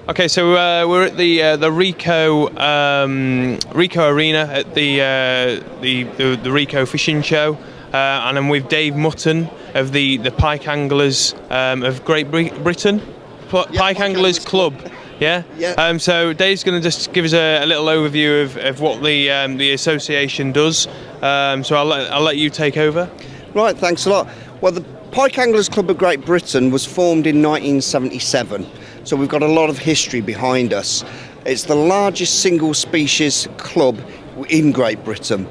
Okay, so we're at the Ricoh Arena at the Ricoh Fishing Show, and I'm with Dave Mutton of the Pike Anglers of Great Britain, Pike Anglers Club. Yeah. Yeah. So Dave's going to just give us a little overview of what the association does. So I'll let you take over. Right. Thanks a lot. Well, the Pike Anglers Club of Great Britain was formed in 1977. So we've got a lot of history behind us. It's the largest single species club in Great Britain.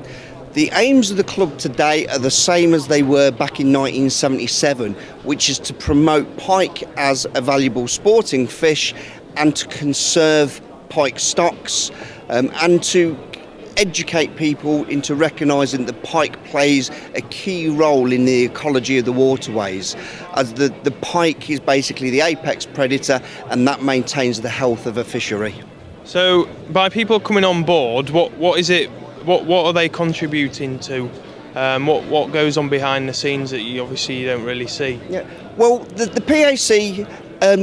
The aims of the club today are the same as they were back in 1977, which is to promote pike as a valuable sporting fish and to conserve pike stocks and to educate people into recognising that pike plays a key role in the ecology of the waterways, as the pike is basically the apex predator and that maintains the health of a fishery. So by people coming on board, what is it? What are they contributing to? What goes on behind the scenes that you don't really see? Yeah. Well, the PAC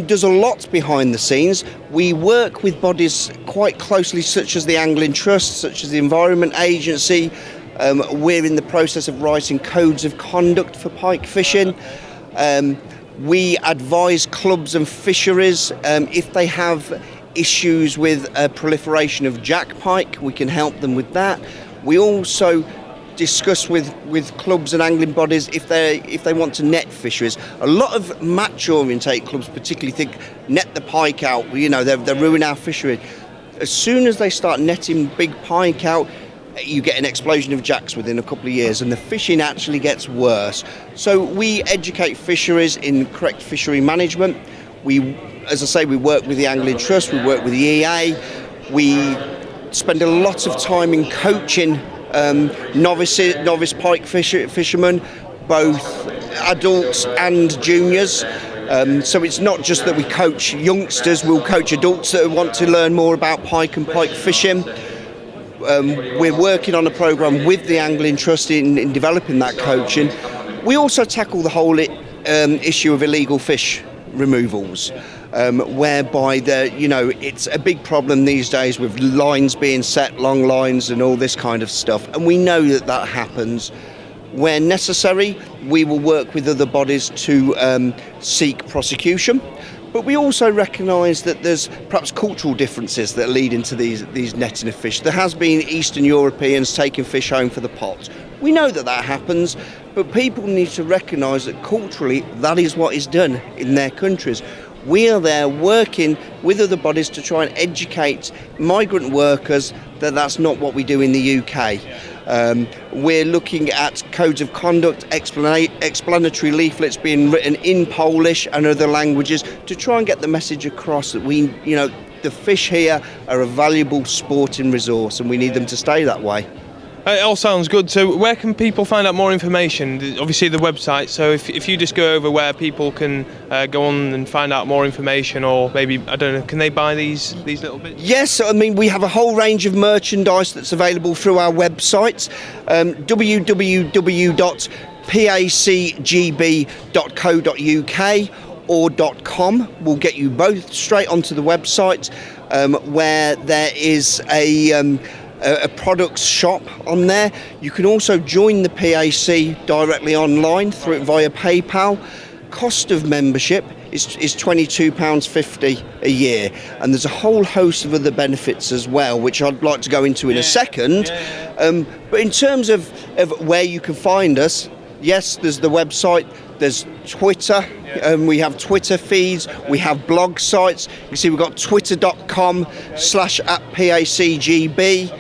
does a lot behind the scenes. We work with bodies quite closely, such as the Angling Trust, such as the Environment Agency. We're in the process of writing codes of conduct for pike fishing. We advise clubs and fisheries if they have issues with proliferation of jack pike. We can help them with that. We also discuss with clubs and angling bodies if they want to net fisheries. A lot of match orientate clubs particularly think net the pike out, they're ruining our fishery. As soon as they start netting big pike out, you get an explosion of jacks within a couple of years and the fishing actually gets worse. So we educate fisheries in correct fishery management. As I say, we work with the Angling Trust, we work with the EA, we spend a lot of time in coaching novice pike fishermen, both adults and juniors. So it's not just that we coach youngsters, we'll coach adults that want to learn more about pike and pike fishing. We're working on a programme with the Angling Trust in developing that coaching. We also tackle the whole issue of illegal fish removals, whereby it's a big problem these days with lines being set, long lines and all this kind of stuff, and we know that happens. Where necessary, we will work with other bodies to seek prosecution, but we also recognise that there's perhaps cultural differences that lead into these netting of fish. There has been Eastern Europeans taking fish home for the pot. We know that happens, but people need to recognise that culturally that is what is done in their countries. We are there working with other bodies to try and educate migrant workers that that's not what we do in the UK. We're looking at codes of conduct, explanatory leaflets being written in Polish and other languages to try and get the message across that the fish here are a valuable sporting resource and we need them to stay that way. It all sounds good. So where can people find out more information? Obviously the website, so if you just go over where people can go on and find out more information, or maybe, I don't know, can they buy these little bits? Yes, we have a whole range of merchandise that's available through our website, www.pacgb.co.uk or .com will get you both straight onto the website, where there is a products shop on there. You can also join the PAC directly online via PayPal. Cost of membership is £22.50 a year, and there's a whole host of other benefits as well, which I'd like to go into in a second. But in terms of where you can find us, yes, there's the website, there's Twitter, we have Twitter feeds, we have blog sites. You can see we've got twitter.com/@PACGB,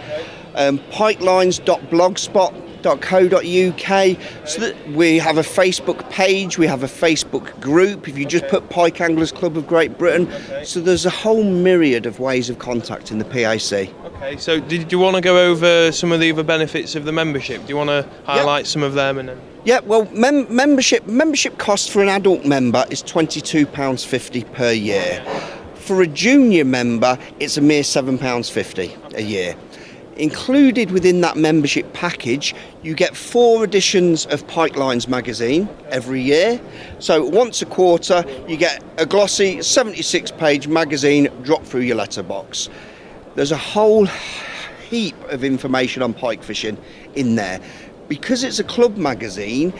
pikelines.blogspot.co.uk. So that we have a Facebook page, we have a Facebook group, if you just put Pike Anglers Club of Great Britain. So there's a whole myriad of ways of contacting the PAC. Okay, so did you want to go over some of the other benefits of the membership? Do you want to highlight some of them? Yeah, well, membership cost for an adult member is £22.50 per year. For a junior member, it's a mere £7.50 a year. Included within that membership package, you get 4 editions of Pike Lines magazine every year. So once a quarter, you get a glossy 76-page magazine dropped through your letterbox. There's a whole heap of information on pike fishing in there. Because it's a club magazine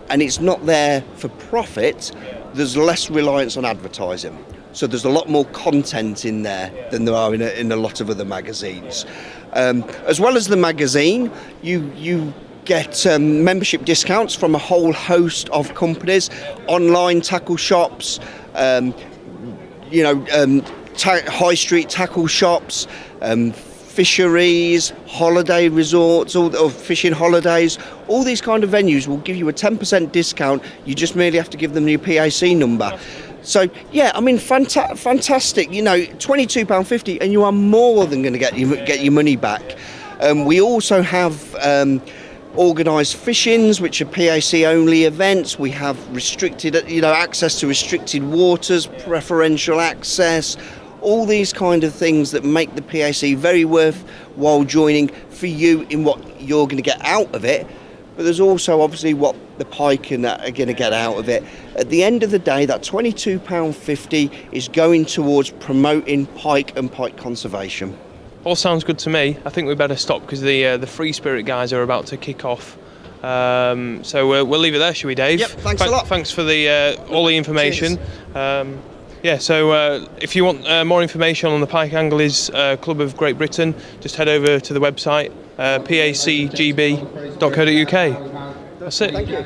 and it's not there for profit, there's less reliance on advertising. So there's a lot more content in there than there are in a lot of other magazines. As well as the magazine, you get membership discounts from a whole host of companies, online tackle shops, high street tackle shops, fisheries, holiday resorts, or fishing holidays. All these kind of venues will give you a 10% discount. You just merely have to give them your PAC number. So yeah, I mean, fantastic. £22.50, and you are more than going to get your money back. We also have organised fishings, which are PAC only events. We have restricted, access to restricted waters, preferential access. All these kind of things that make the PAC very worthwhile joining for you in what you're going to get out of it. But there's also obviously what the pike and that are going to get out of it. At the end of the day, that £22.50 is going towards promoting pike and pike conservation. All sounds good to me. I think we better stop because the Free Spirit guys are about to kick off. So we'll leave it there, shall we, Dave? Yep, thanks a lot. Thanks for all the information. So if you want more information on the Pike Anglers Club of Great Britain, just head over to the website, pacgb.co.uk. That's it. Thank you.